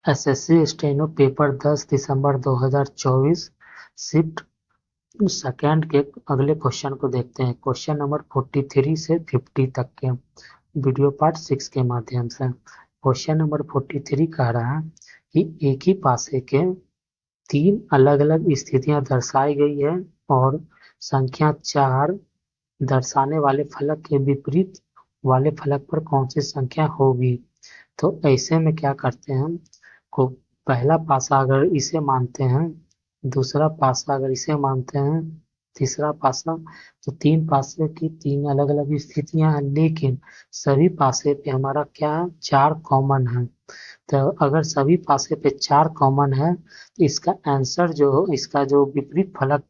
SSC steno paper 10 दिसंबर 2024 shift second के अगले question को देखते हैं। क्वेश्चन नंबर 43 से 50 तक के वीडियो पार्ट 6 के माध्यम से। क्वेश्चन नंबर 43 कह रहा है कि एक ही पासे के तीन अलग अलग स्थितियां दर्शाई गई है और संख्या 4 दर्शाने वाले फलक के विपरीत वाले फलक पर कौन सी संख्या होगी। तो ऐसे में क्या करते हैं हम को पहला पासा अगर इसे मानते हैं, दूसरा पासा अगर इसे मानते हैं, तीसरा पासा, तो तीन पासे की तीन अलग अलग स्थितियां हैं, लेकिन सभी पासे पे हमारा क्या है, चार कॉमन है। तो अगर सभी पासे पे चार कॉमन है तो इसका आंसर जो हो, इसका जो विपरीत फलक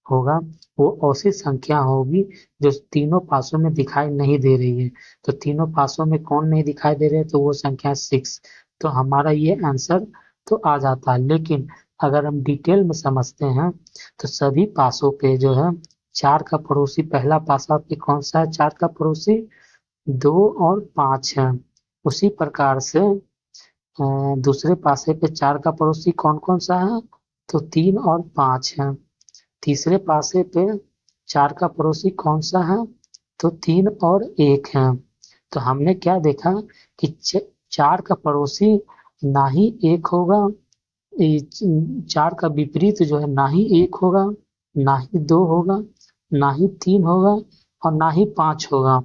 होगा वो ऐसी संख्या होगी जो तीनों पासों में दिखाई नहीं दे रही है। तो तीनों पासों में कौन नहीं दिखाई दे रहे हैं, तो वो संख्या 6। तो हमारा ये आंसर तो आ जाता है, लेकिन अगर हम डिटेल में समझते हैं तो सभी पासों पे जो है चार का पड़ोसी, पहला पासा पे कौन सा है चार का पड़ोसी, 2 और 5 है। उसी प्रकार से दूसरे पासे पे चार का पड़ोसी कौन कौन सा है, तो 3 और 5 है। तीसरे पासे पे चार का पड़ोसी कौन सा है, तो 3 और 1 है। तो हमने क्या देखा कि चार का पड़ोसी ना ही एक होगा, चार का विपरीत जो है ना ही एक होगा, ना ही दो होगा, ना ही तीन होगा और ना ही 5 होगा।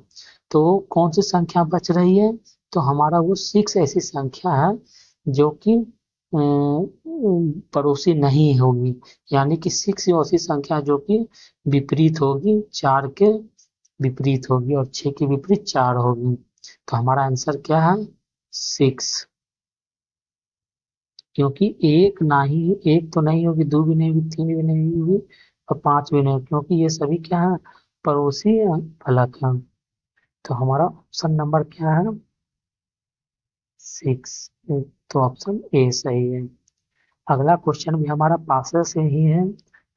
तो कौन सी संख्या बच रही है, तो हमारा वो 6 ऐसी संख्या है जो कि पड़ोसी नहीं होगी, यानी कि 6 ऐसी संख्या जो कि विपरीत होगी, चार के विपरीत होगी और 6 के विपरीत 4 होगी। तो हमारा आंसर क्या है, 6। क्योंकि एक ना ही, एक तो नहीं होगी, दो भी नहीं होगी, तीन भी नहीं होगी और 5 भी नहीं होगी, क्योंकि ये सभी क्या है, पड़ोसी फलक है। तो हमारा ऑप्शन नंबर क्या है, 6। तो ऑप्शन ए सही है। अगला क्वेश्चन भी हमारा पासे से ही है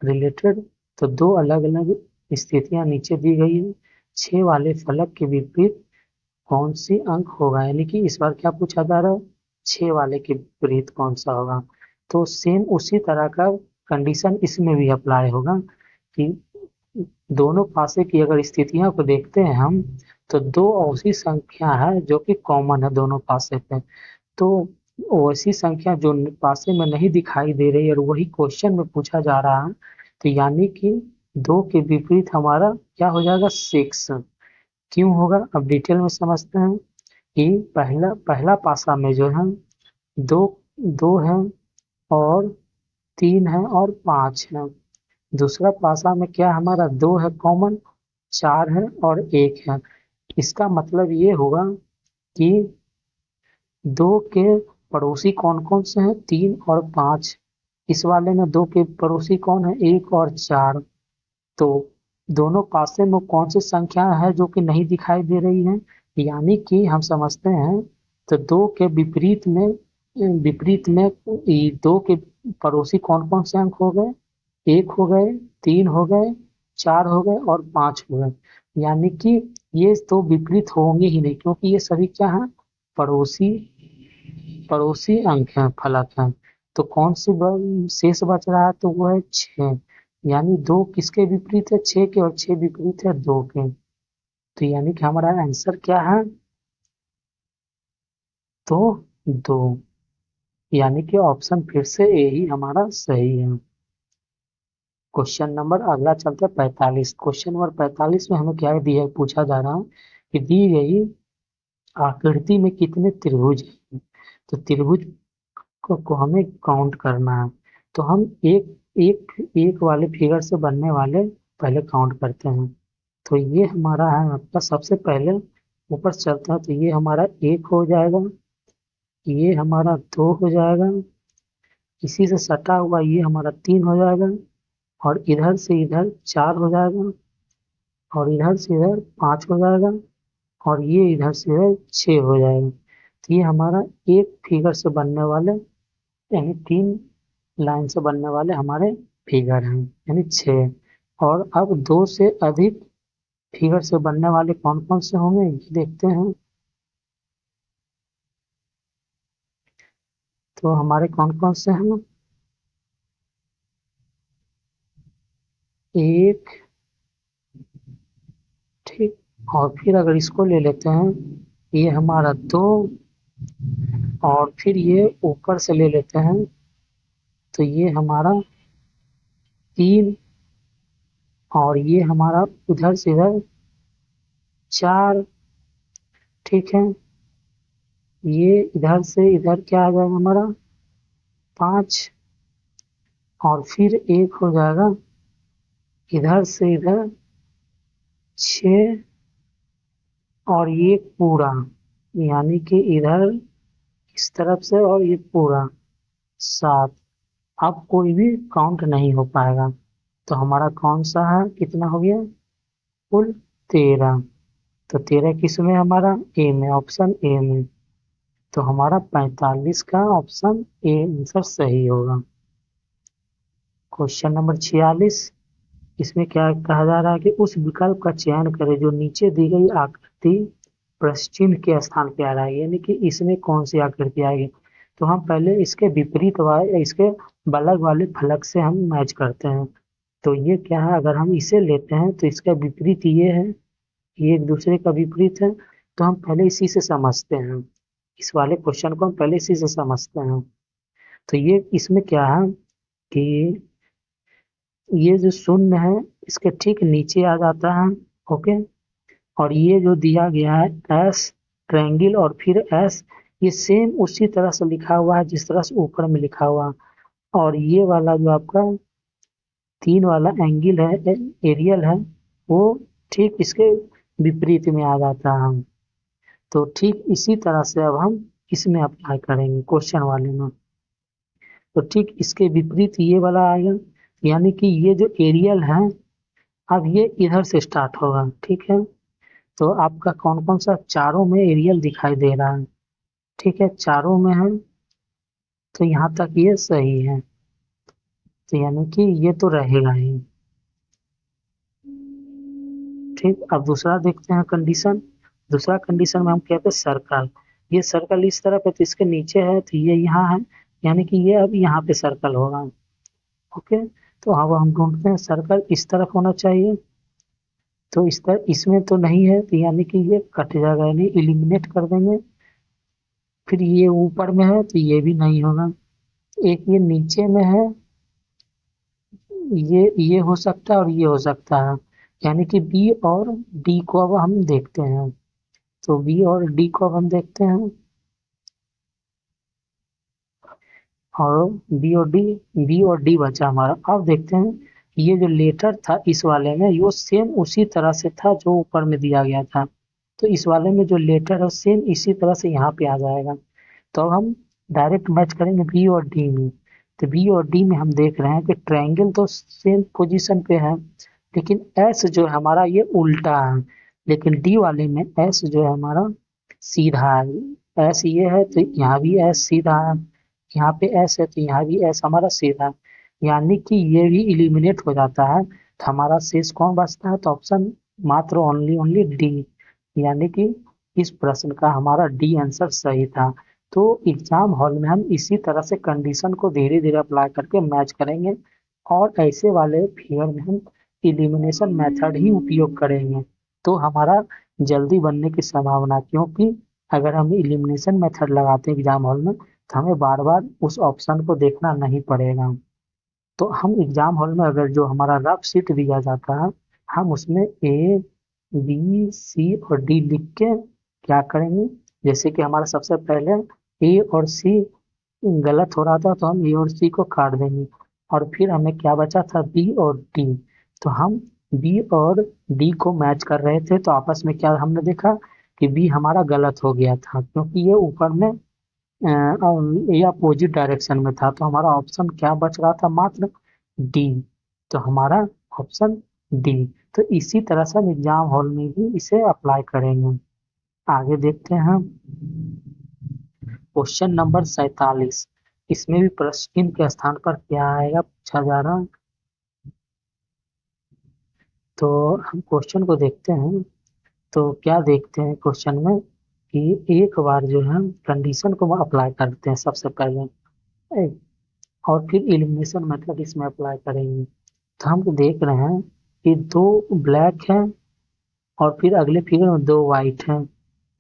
रिलेटेड। तो दो अलग अलग स्थितियां नीचे दी गई है, 6 वाले फलक के विपरीत कौन सी अंक होगा, यानी कि इस बार क्या पूछा जा रहा है, 6 वाले के विपरीत कौन सा होगा। तो सेम उसी तरह का कंडीशन इसमें भी अप्लाई होगा कि दोनों पासे की अगर स्थितियों को देखते हैं हम, तो दो ऐसी संख्या है जो कि कॉमन है दोनों पासे पे। तो वैसी संख्या जो पासे में नहीं दिखाई दे रही है और वही क्वेश्चन में पूछा जा रहा है, तो यानी कि दो के विपरीत हमारा क्या हो जाएगा, 6। क्यों होगा, अब डिटेल में समझते हैं कि पहला पहला पासा में जो है दो दो है और 3 है और 5 है। दूसरा पासा में क्या हमारा, 2 है कॉमन, 4 है और 1 है। इसका मतलब ये होगा कि दो के पड़ोसी कौन कौन से हैं, 3 और 5। इस वाले में दो के पड़ोसी कौन है, 1 और 4। तो दोनों पासे में कौन सी संख्या है जो कि नहीं दिखाई दे रही है, यानी कि हम समझते हैं तो दो के विपरीत में दो के पड़ोसी कौन कौन से अंक हो गए, 1 हो गए, 3 हो गए, 4 हो गए और 5 हो गए। यानी कि ये तो विपरीत होंगे ही नहीं, क्योंकि ये सभी क्या है, पड़ोसी पड़ोसी अंक हैं, फलक हैं। तो कौन सी शेष बच रहा है, तो वो है 6। यानी दो किसके विपरीत है, 6 के, और 6 विपरीत है 2 के। तो यानी कि हमारा आंसर क्या है, तो 2। यानी कि ऑप्शन फिर से ए ही हमारा सही है। क्वेश्चन नंबर अगला चलता है 45। क्वेश्चन नंबर 45 में हमें क्या दिया, पूछा जा रहा है कि दी गई आकृति में कितने त्रिभुज हैं। तो त्रिभुज को हमें काउंट करना है। तो हम एक एक एक वाले फिगर से बनने वाले पहले काउंट करते हैं। तो ये हमारा है आपका, सबसे पहले ऊपर चलता है, तो ये हमारा 1 हो जाएगा, ये हमारा 2 हो जाएगा, इसी से सटा हुआ ये हमारा 3 हो जाएगा, और इधर से इधर 4 हो जाएगा, और इधर से इधर 5 हो जाएगा, और ये इधर से इधर 6 हो जाएगा। तो ये हमारा एक फिगर से बनने वाले, यानी 3 लाइन से बनने वाले हमारे फिगर हैं, यानी 6। और अब 2 से अधिक फिगर से बनने वाले कौन कौन से होंगे, ये देखते हैं। तो हमारे कौन कौन से हैं? एक, ठीक, और फिर अगर इसको ले लेते हैं, ये हमारा दो, और फिर ये ऊपर से ले लेते हैं तो ये हमारा तीन, और ये हमारा उधर से इधर चार, ठीक है। ये इधर से इधर क्या आ जाएगा हमारा? पाँच, और फिर एक हो जाएगा इधर से इधर छः, और ये पूरा, यानी कि इधर इस तरफ से और ये पूरा सात। अब कोई भी काउंट नहीं हो पाएगा। तो हमारा कौन सा है, कितना हो गया? कुल 13। तो 13 किस में? हमारा ए में, ऑप्शन ए में। तो हमारा 45 का ऑप्शन ए आंसर सही होगा। क्वेश्चन नंबर 46, इसमें क्या कहा जा रहा है कि उस विकल्प का चयन करें जो नीचे दी गई आकृति प्रश्न के स्थान पे आ रहा है, यानी कि इसमें कौन सी आकृति आएगी। तो हम पहले इसके विपरीत वाले, इसके बगल वाले फलक से हम मैच करते हैं। तो ये क्या है, अगर हम इसे लेते हैं तो इसका विपरीत ये है, ये एक दूसरे का विपरीत है। तो हम पहले इसी से समझते हैं, इस वाले क्वेश्चन को हम पहले इसी से समझते हैं। तो ये इसमें क्या है कि ये जो शून्य है इसके ठीक नीचे आ जाता है, ओके। और ये जो दिया गया है एस ट्रायंगल और फिर एस, ये सेम उसी तरह से लिखा हुआ है जिस तरह से ऊपर में लिखा हुआ है। और ये वाला जो आपका तीन वाला एंगल है, एरियल है, वो ठीक इसके विपरीत में आ जाता है। तो ठीक इसी तरह से अब हम इसमें अप्लाई करेंगे क्वेश्चन वाले में। तो ठीक इसके विपरीत ये वाला आएगा, यानी कि ये जो एरियल है अब ये इधर से स्टार्ट होगा, ठीक है। तो आपका कौन कौन सा चारों में एरियल दिखाई दे रहा है, ठीक है, चारों में है। तो यहाँ तक ये सही है, तो यानी कि ये तो रहेगा ही। ठीक, अब दूसरा देखते हैं कंडीशन। दूसरा कंडीशन में हम कहते हैं सर्कल। ये सर्कल इस तरफ है तो इसके नीचे है तो ये यहाँ है, यानी कि ये अब यहाँ पे सर्कल होगा, ओके। तो अब हम ढूंढते हैं सर्कल इस तरफ होना चाहिए। तो इस तरह इसमें तो नहीं है, तो यानी कि ये कट जाएगा, यानी एलिमिनेट कर देंगे। फिर ये ऊपर में है तो ये भी नहीं होगा। एक ये नीचे में है, ये हो सकता है और ये हो सकता है, यानी कि बी और डी को अब हम देखते हैं। तो बी और डी को अब हम देखते हैं, और बी और डी बचा हमारा। अब देखते हैं ये जो लेटर था इस वाले में, ये सेम उसी तरह से था जो ऊपर में दिया गया था। तो इस वाले में जो लेटर है सेम इसी तरह से यहाँ पे आ जाएगा। तो अब हम डायरेक्ट मैच करेंगे बी और डी में। तो बी और डी में हम देख रहे हैं कि ट्रायंगल तो सेम पोजीशन पे है, लेकिन एस जो है हमारा ये उल्टा है। लेकिन डी वाले में एस जो है हमारा सीधा है। एस ये है तो यहाँ भी एस सीधा है, यहाँ पे एस है तो यहाँ भी एस हमारा सीधा है, यानी कि ये भी इलिमिनेट हो जाता है। तो हमारा शेष कौन बचता है? तो ऑप्शन मात्र ओनली ओनली डी, यानी कि इस प्रश्न का हमारा डी आंसर सही था। तो एग्जाम हॉल में हम इसी तरह से कंडीशन को धीरे धीरे अप्लाई करके मैच करेंगे, और ऐसे वाले फिगर में हम इलिमिनेशन मेथड ही उपयोग करेंगे। तो हमारा जल्दी बनने की संभावना, क्योंकि अगर हम इलिमिनेशन मेथड लगाते हैं एग्जाम हॉल में तो हमें बार बार उस ऑप्शन को देखना नहीं पड़ेगा। तो हम एग्जाम हॉल में अगर जो हमारा रफ शीट दिया जाता है, हम उसमें ए बी सी और डी लिख के क्या करेंगे, जैसे कि हमारा सबसे पहले ए और सी गलत हो रहा था तो हम ए और सी को काट देंगे, और फिर हमें क्या बचा था? बी और डी। तो हम बी और डी को मैच कर रहे थे, तो आपस में क्या हमने देखा कि बी हमारा गलत हो गया था, क्योंकि ये ऊपर में ये अपोजिट डायरेक्शन में था। तो हमारा ऑप्शन क्या बच रहा था? मात्र डी। तो हमारा ऑप्शन डी। तो इसी तरह से हम एग्जाम हॉल में भी इसे अप्लाई करेंगे। आगे देखते हैं क्वेश्चन नंबर 47। इसमें भी प्रश्न के स्थान पर क्या आएगा पूछा जा रहा है। तो हम क्वेश्चन को देखते हैं। तो क्या देखते हैं क्वेश्चन में कि एक बार जो है कंडीशन को अप्लाई करते हैं सबसे पहले। और फिर एलिमिनेशन मेथड इसमें अप्लाई करेंगे। तो हम देख रहे हैं कि दो ब्लैक है और फिर अगले फिगर में दो वाइट है,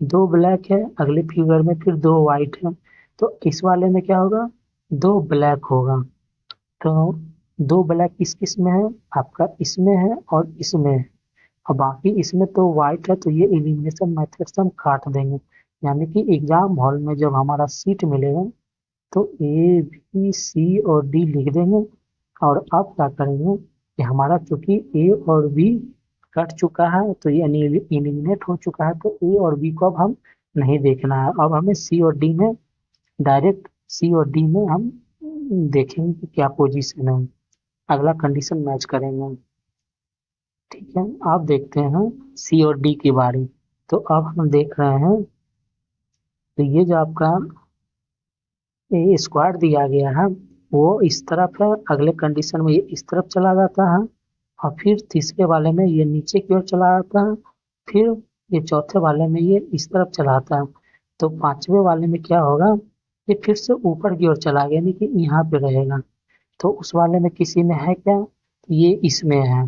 दो ब्लैक है अगले फिगर में फिर दो वाइट है। तो इस वाले में क्या होगा, दो ब्लैक होगा। तो दो ब्लैक किस किस में है, आपका इसमें है और इसमें है, और बाकी इसमें तो वाइट है। तो ये एलिमिनेशन मेथड से हम काट देंगे, यानी कि एग्जाम हॉल में जब हमारा सीट मिलेगा तो ए बी सी और डी लिख देंगे। और अब क्या करेंगे कि हमारा चूंकि ए और बी कट चुका है तो ये एलिमिनेट हो चुका है, तो ए और बी को अब हम नहीं देखना है। अब हमें सी और डी में, डायरेक्ट सी और डी में हम देखेंगे कि क्या पोजीशन है, अगला कंडीशन मैच करेंगे। ठीक है, आप देखते हैं सी और डी की बारी। तो अब हम देख रहे हैं तो ये जो आपका ये स्क्वाड दिया गया है वो इस तरफ है, अगले कंडीशन में ये इस तरफ चला जाता है, और फिर तीसरे वाले में ये नीचे की ओर चला जाता है, फिर ये चौथे वाले में ये इस तरफ चला आता है। तो पांचवे वाले में क्या होगा, ये फिर से ऊपर की ओर चला गया, यानी कि यहाँ पे रहेगा। तो उस वाले में किसी में है क्या, ये इसमें है,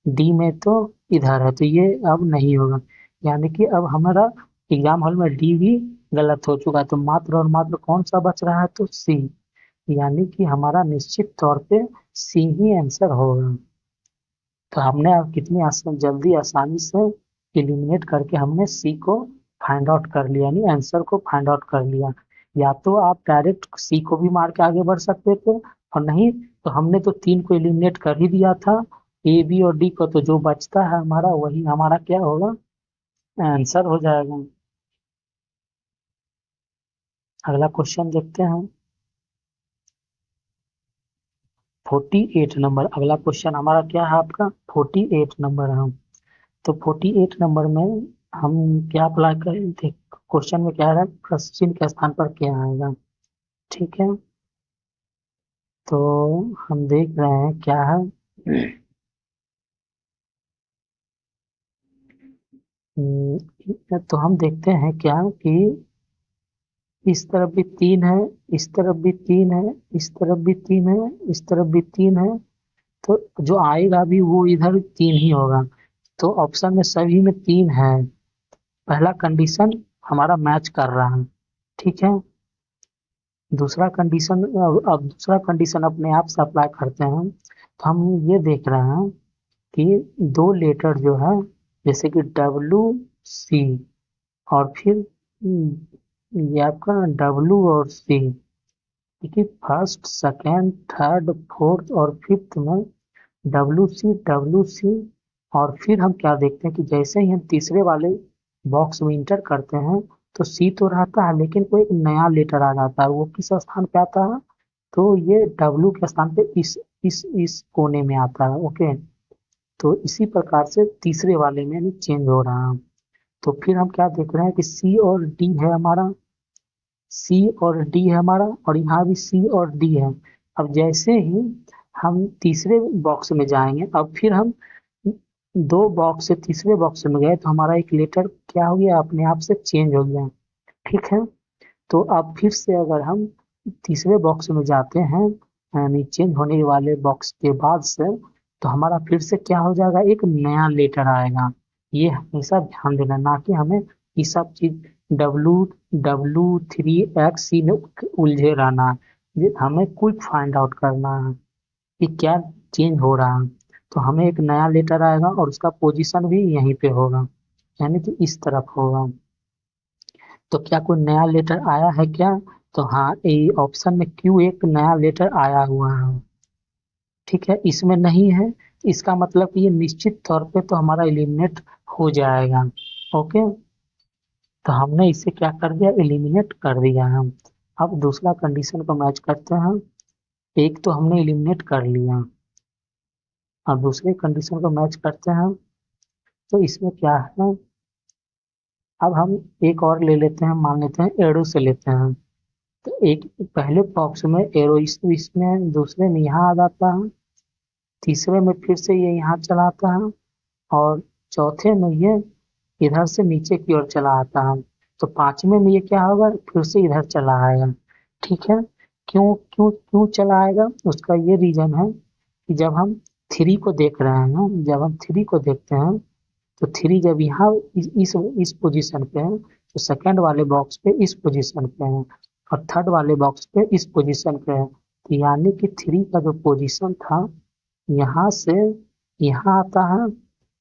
डी में तो इधर है, तो ये अब नहीं होगा। यानी कि अब हमारा एग्जाम हॉल में डी भी गलत हो चुका है, तो मात्र और मात्र कौन सा बच रहा है, तो सी। यानी कि हमारा निश्चित तौर पे सी ही आंसर होगा। तो हमने अब कितनी जल्दी आसानी से एलिमिनेट करके हमने सी को फाइंड आउट कर लिया, यानी आंसर को फाइंड आउट कर लिया। या तो आप डायरेक्ट सी को भी मार के आगे बढ़ सकते थे, और नहीं तो हमने तो तीन को एलिमिनेट कर ही दिया था, ए बी और डी को। तो जो बचता है हमारा वही हमारा क्या होगा, आंसर हो जाएगा। अगला क्वेश्चन देखते हैं, 48 नंबर। अगला क्वेश्चन हमारा क्या है, आपका 48 नंबर है। तो 48 नंबर में हम क्या अप्लाई करें, क्वेश्चन में क्या है, प्रश्न चिन्ह के स्थान पर क्या आएगा। ठीक है, तो हम देख रहे हैं क्या है। तो हम देखते हैं क्या कि इस तरफ भी तीन है, इस तरफ भी तीन है, इस तरफ भी तीन है, इस तरफ भी तीन है। तो जो आएगा भी वो इधर तीन ही होगा। तो ऑप्शन में सभी में तीन है, पहला कंडीशन हमारा मैच कर रहा है। ठीक है, दूसरा कंडीशन, अब दूसरा कंडीशन अपने आप से अप्लाई करते हैं। तो हम ये देख रहे हैं कि दो लेटर जो है, जैसे कि डब्ल्यू सी, और फिर ये आपका डब्ल्यू और सी, देखिए फर्स्ट सेकेंड थर्ड फोर्थ और फिफ्थ में डब्ल्यू सी। और फिर हम क्या देखते हैं कि जैसे ही हम तीसरे वाले बॉक्स में इंटर करते हैं तो सी तो रहता है, लेकिन कोई एक नया लेटर आ जाता है, वो किस स्थान पे आता है, तो ये डब्ल्यू के स्थान पे इस कोने में आता है। ओके, तो इसी प्रकार से तीसरे वाले में यानी चेंज हो रहा है। तो फिर हम क्या देख रहे हैं कि सी और डी है हमारा, सी और डी है हमारा, और यहाँ भी सी और डी है। अब जैसे ही हम तीसरे बॉक्स में जाएंगे, अब फिर हम दो बॉक्स से तीसरे बॉक्स में गए तो हमारा एक लेटर क्या हो गया, अपने आप से चेंज हो गया। ठीक है, तो अब फिर से अगर हम तीसरे बॉक्स में जाते हैं, यानी चेंज होने वाले बॉक्स के बाद से, तो हमारा फिर से क्या हो जाएगा, एक नया लेटर आएगा। ये हमेशा ध्यान देना, ना कि हमें ये सब चीज डब्लू W3X C में उलझे रहना। ये हमें क्विक फाइंड आउट करना है कि क्या चेंज हो रहा है। तो हमें एक नया लेटर आएगा और उसका पोजीशन भी यहीं पे होगा, यानी कि इस तरफ होगा। तो क्या कोई नया लेटर आया है क्या, तो हाँ, ये ऑप्शन में क्यू एक नया लेटर आया हुआ है। ठीक है, इसमें नहीं है, इसका मतलब कि ये निश्चित तौर पे तो हमारा एलिमिनेट हो जाएगा। ओके, तो हमने इसे क्या कर दिया, एलिमिनेट कर दिया हम। अब दूसरा कंडीशन को मैच करते हैं, एक तो हमने एलिमिनेट कर लिया, अब दूसरे कंडीशन को मैच करते हैं। तो इसमें क्या है, अब हम एक और ले लेते हैं, मान लेते हैं एरो से लेते हैं। तो एक पहले बॉक्स में एरो इसमें, दूसरे में यहाँ आ जाता है, तीसरे में फिर से ये यहाँ चला आता है, और चौथे में ये इधर से नीचे की ओर चला आता है। तो पांचवें में ये क्या होगा, फिर से इधर चला आएगा। ठीक है, क्यों क्यों क्यों चला आएगा, उसका ये रीजन है कि जब हम थ्री को देख रहे हैं, जब हम थ्री को देखते हैं तो थ्री जब यहाँ इस पोजीशन पे है तो सेकंड वाले बॉक्स पे इस पोजीशन पे है और थर्ड वाले बॉक्स पे इस पोजीशन पे है, तो यानी कि थ्री का जो पोजीशन था यहाँ से यहाँ आता है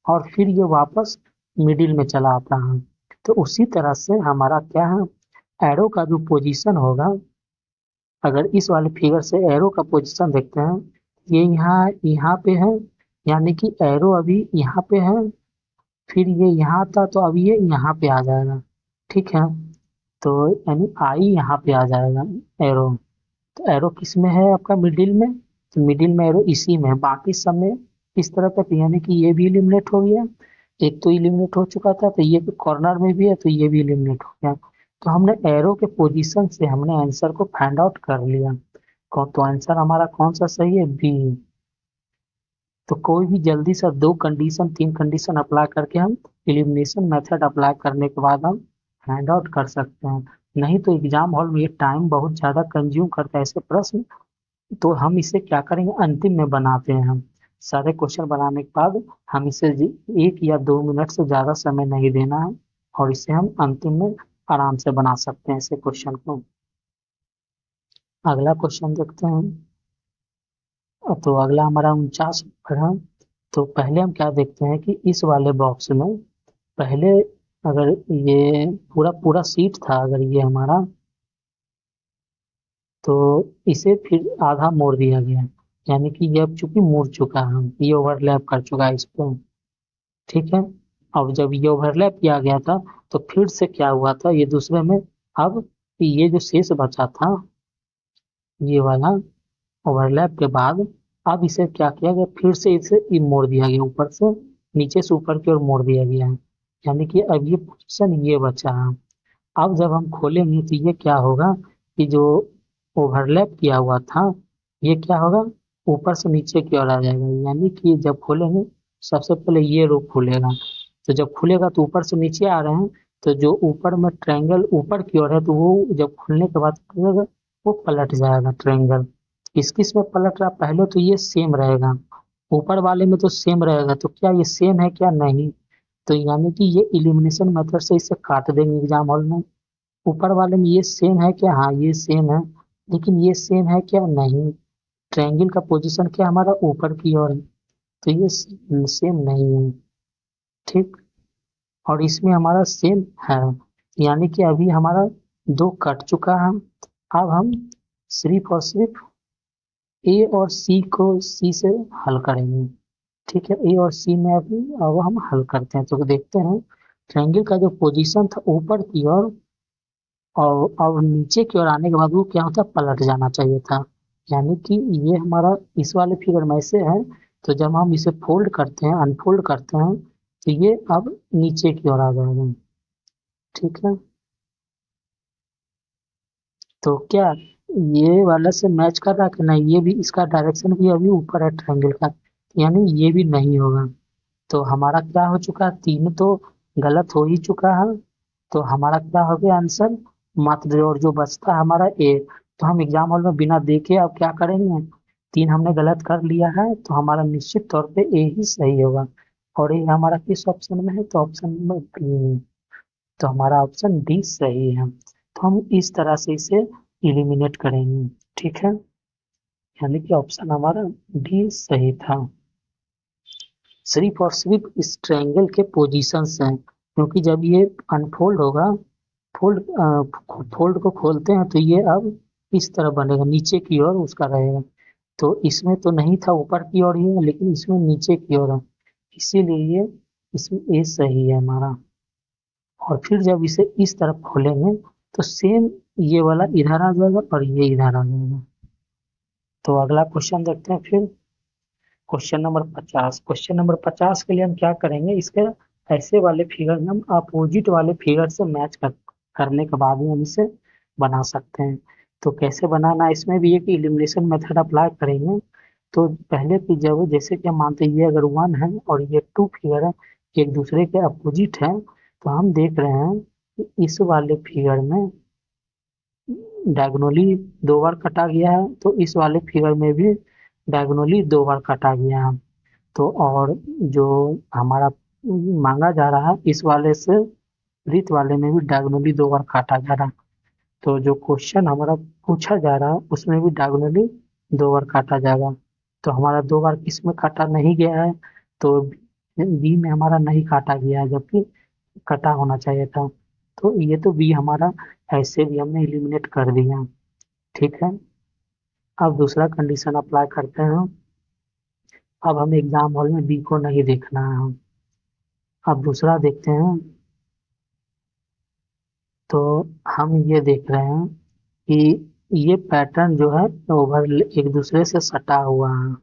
और फिर ये वापस मिडिल में चला आता है। तो उसी तरह से हमारा क्या है, एरो का जो पोजीशन होगा, अगर इस वाले फिगर से एरो का पोजीशन देखते हैं, ये यहाँ यहाँ पे है, यानी कि एरो अभी यहाँ पे है, फिर ये यहाँ था तो अब ये यहाँ पे आ जाएगा। ठीक है, तो यानी आई यहाँ पे आ जाएगा एरो। तो एरो किस में है आपका, मिडिल में, तो मिडिल में एरो इसी में है, बाकी सब में इस तरह तक, यानी कि ये भी एलिमिनेट हो गया, एक तो एलिमिनेट हो चुका था, तो ये कॉर्नर में भी है तो ये भी एलिमिनेट हो गया। तो हमने एरो के पोजीशन से हमने आंसर को फाइंड आउट कर लिया। तो आंसर हमारा कौन सा सही है, बी। तो कोई भी जल्दी से दो कंडीशन तीन कंडीशन अप्लाई करके हम एलिमिनेशन मेथड अप्लाई करने के बाद हम फाइंड आउट कर सकते हैं। नहीं तो एग्जाम हॉल में ये टाइम बहुत ज़्यादा कंज्यूम करता है ऐसे प्रश्न, तो हम इसे क्या करेंगे, अंतिम में बनाते हैं हम। सारे क्वेश्चन बनाने के बाद हम इसे 1 या 2 मिनट से ज़्यादा समय नहीं देना है और इसे हम अंतिम में आराम से बना सकते हैं ऐसे क्वेश्चन को। अगला क्वेश्चन देखते हैं। तो अगला हमारा 49 नंबर है। तो पहले हम क्या देखते हैं कि इस वाले बॉक्स में पहले अगर ये पूरा पूरा सीट था, अगर ये हमारा, तो इसे फिर आधा मोड़ दिया गया, यानी कि ये अब चूंकि मुड़ चुका है, ये ओवरलैप कर चुका है इस पर। ठीक है, अब जब ये ओवरलैप किया गया था तो फिर से क्या हुआ था, ये दूसरे में, अब ये जो शेष बचा था ये वाला ओवरलैप के बाद, अब इसे क्या किया गया, फिर से इसे मोड़ दिया गया, ऊपर से नीचे से ऊपर की ओर मोड़ दिया गया है, यानी कि अब ये पोजीशन ये बचा है। अब जब हम खोलेंगे तो ये क्या होगा कि जो ओवरलैप किया हुआ था ये क्या होगा, ऊपर से नीचे की ओर आ जाएगा, यानी कि जब खोलेंगे सबसे पहले ये रो खुलेगा, तो जब खुलेगा तो ऊपर से नीचे आ रहे हैं, तो जो ऊपर में ट्रायंगल ऊपर की ओर है तो वो जब खुलने के बाद वो पलट जाएगा ट्रायंगल। किस किस में पलट रहा, पहले तो ये सेम रहेगा, ऊपर वाले में तो सेम रहेगा, तो क्या ये सेम है क्या, नहीं। तो यानी कि ये इलिमिनेशन मेथड से इसे काट देंगे एग्जाम हॉल में। ऊपर वाले में ये सेम है क्या, हाँ ये सेम है, लेकिन ये सेम है क्या, नहीं। ट्रायंगल का पोजीशन क्या हमारा ऊपर की ओर है, तो ये सेम नहीं है। ठीक, और इसमें हमारा सेम है, यानी कि अभी हमारा दो कट चुका है। अब हम सिर्फ और सिर्फ ए और सी को सी से हल करेंगे। ठीक है, ए और सी में अभी अब हम हल करते हैं, तो देखते हैं ट्रायंगल का जो पोजीशन था ऊपर की ओर और अब नीचे की ओर आने के बाद वो क्या होता है, पलट जाना चाहिए था, यानी कि ये हमारा इस वाले फिगर में ऐसे है, तो जब हम इसे फोल्ड करते हैं अनफोल्ड करते हैं तो ये अब नीचे की ओर आ जाएगा। ठीक है, तो क्या ये वाला से मैच कर रहा है कि नहीं, ये भी इसका डायरेक्शन भी अभी ऊपर है ट्रायंगल का, यानी ये भी नहीं होगा। तो हमारा क्या हो चुका है, तीन तो गलत हो ही चुका है, तो हमारा क्या हो गया आंसर, मात्र और जो बचता है हमारा ए। तो हम एग्जाम हॉल में बिना देखे अब क्या करेंगे, तीन हमने गलत कर लिया है तो हमारा निश्चित तौर पे ए ही सही होगा, और ये हमारा किस ऑप्शन में है, तो ऑप्शन नंबर बी, तो हमारा ऑप्शन डी सही है। तो हम इस तरह से इसे इलिमिनेट करेंगे। ठीक है, यानी कि ऑप्शन हमारा डी सही था। सिर्फ और सिर्फ इस ट्रायंगल के पोजीशन हैं, क्योंकि जब ये अनफोल्ड होगा, फोल्ड फोल्ड को खोलते हैं तो ये अब इस तरह बनेगा, नीचे की ओर उसका रहेगा, तो इसमें तो नहीं था ऊपर की ओर ही है, लेकिन इसमें नीचे की ओर है, इसीलिए ये इसमें ए सही है हमारा। और फिर जब इसे इस तरफ खोलेंगे तो सेम ये वाला इधर आ जाएगा और ये इधर आ जाएगा। तो अगला क्वेश्चन देखते हैं फिर, क्वेश्चन नंबर 50। क्वेश्चन नंबर 50 के लिए हम क्या करेंगे, इसके ऐसे वाले फिगर हम अपोजिट वाले फिगर से करने के बाद ही हम इसे बना सकते हैं। तो कैसे बनाना है, इसमें भी एक इलिमिनेशन मेथड अप्लाई करेंगे। तो पहले की जब जैसे कि हम मानते हैं ये अगर 1 है और ये 2 फिगर है, एक दूसरे के अपोजिट है, तो हम देख रहे हैं कि इस वाले फिगर में डायगोनली 2 बार काटा गया है, तो इस वाले फिगर में भी डायगोनली 2 बार काटा गया है। तो और जो हमारा मांगा जा रहा है, इस वाले से विपरीत वाले में भी डायगोनली 2 बार काटा जा रहा है। तो जो क्वेश्चन हमारा पूछा जा रहा है उसमें भी डायगोनली 2 बार काटा जाएगा। तो हमारा 2 बार किस में काटा नहीं गया है, तो बी में हमारा नहीं काटा गया है, जबकि कटा होना चाहिए था। तो ये तो बी हमारा ऐसे भी हमने एलिमिनेट कर दिया। ठीक है, अब दूसरा कंडीशन अप्लाई करते हैं। अब हम एग्जाम हॉल में बी को नहीं देखना है हम। अब दूसरा देखते हैं। तो हम ये देख रहे हैं कि ये पैटर्न जो है ओवर एक दूसरे से सटा हुआ है।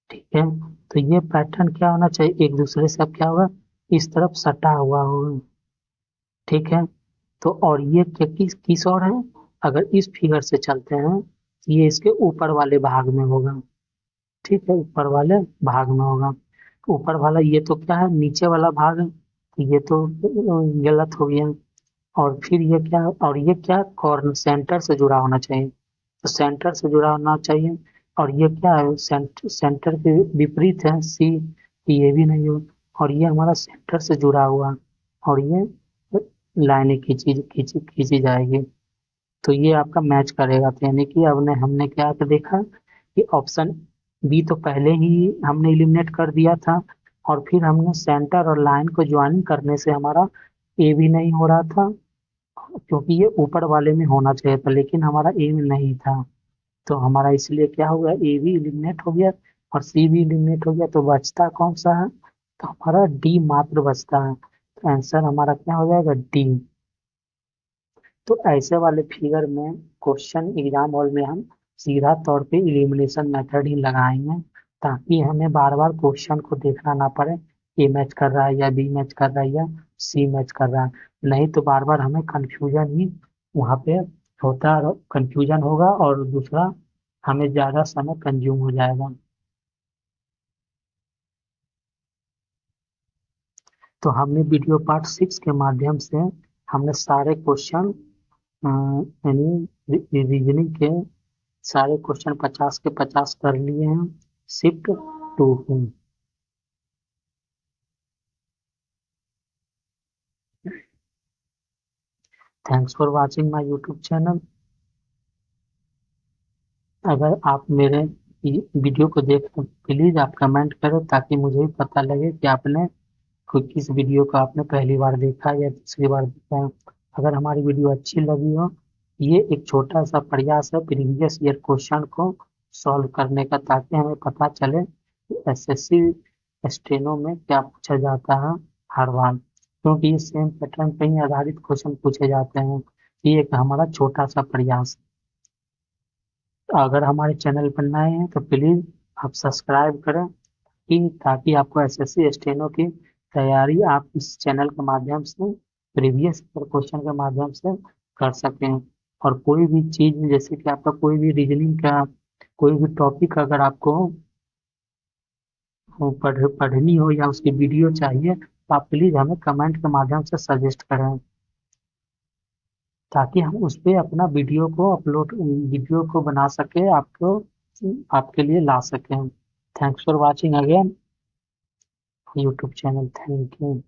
ठीक है, तो ये पैटर्न क्या होना चाहिए, एक दूसरे से अब क्या होगा, इस तरफ सटा हुआ होगा। ठीक है, तो और ये क्या किस किस और है, अगर इस फिगर से चलते हैं तो ये इसके ऊपर वाले भाग में होगा। ठीक है, ऊपर वाले भाग में होगा। ऊपर वाला ये तो क्या है, नीचे वाला भाग है, तो ये तो गलत हो गया। और फिर ये क्या, और ये क्या, कॉर्नर सेंटर से जुड़ा होना चाहिए, तो सेंटर से जुड़ा होना चाहिए। और ये क्या है, सेंटर के विपरीत है सी, ये भी नहीं हो। और ये हमारा सेंटर से जुड़ा हुआ, और ये लाइनें खींची खींची खींची जाएगी। तो ये आपका मैच करेगा। तो यानी कि अब ने हमने क्या देखा कि ऑप्शन बी तो पहले ही हमने एलिमिनेट कर दिया था, और फिर हमने सेंटर और लाइन को ज्वाइन करने से हमारा ए भी नहीं हो रहा था, क्योंकि ये ऊपर वाले में होना चाहिए था, लेकिन हमारा ए में नहीं था। तो हमारा इसलिए क्या हो गया, ए भी एलिमिनेट हो गया और सी भी एलिमिनेट हो गया। तो बचता कौन सा है, तो हमारा डी मात्र बचता है। तो आंसर हमारा क्या हो जाएगा, डी। तो ऐसे वाले फिगर में क्वेश्चन एग्जाम हॉल में हम सीधा तौर पे इलिमिनेशन मेथड ही लगाएंगे, ताकि हमें बार बार क्वेश्चन को देखना ना पड़े, ए मैच कर रहा है या बी मैच कर रहा है या सी मैच कर रहा है। नहीं तो बार बार हमें कंफ्यूजन ही वहाँ पे होता, कंफ्यूजन होगा, और दूसरा हमें ज़्यादा समय कंज्यूम हो जाएगा। तो हमने वीडियो पार्ट 6 के माध्यम से हमने सारे क्वेश्चन यानी रीजनिंग के सारे क्वेश्चन 50 के 50 कर लिए हैं शिफ्ट 2 पे। Thanks for watching my YouTube channel. अगर आप मेरे वीडियो को देख तो प्लीज आप कमेंट करो, ताकि मुझे भी पता लगे कि आपने कोई किस वीडियो को आपने पहली बार देखा या दूसरी बार देखा है। अगर हमारी वीडियो अच्छी लगी हो, ये एक छोटा सा प्रयास है प्रीवियस ईयर क्वेश्चन को सॉल्व करने का, ताकि हमें पता चले कि एसएससी स्टेनो में क्या पूछा जाता है हर बार, क्योंकि ये सेम पैटर्न पे ही आधारित क्वेश्चन पूछे जाते हैं। ये एक हमारा छोटा सा प्रयास। अगर हमारे चैनल पर नए हैं तो प्लीज आप सब्सक्राइब करें, कि ताकि आपको एसएससी स्टेनो की तैयारी आप इस चैनल के माध्यम से प्रीवियस क्वेश्चन के माध्यम से कर सकें। और कोई भी चीज, जैसे कि आपका कोई भी रीजनिंग का कोई भी टॉपिक अगर आपको पढ़नी हो या उसकी वीडियो चाहिए, तो आप प्लीज हमें कमेंट के माध्यम से सजेस्ट करें, ताकि हम उस पर अपना वीडियो को बना सके, आपको आपके लिए ला सकें। Thanks for watching again YouTube channel. Thank you.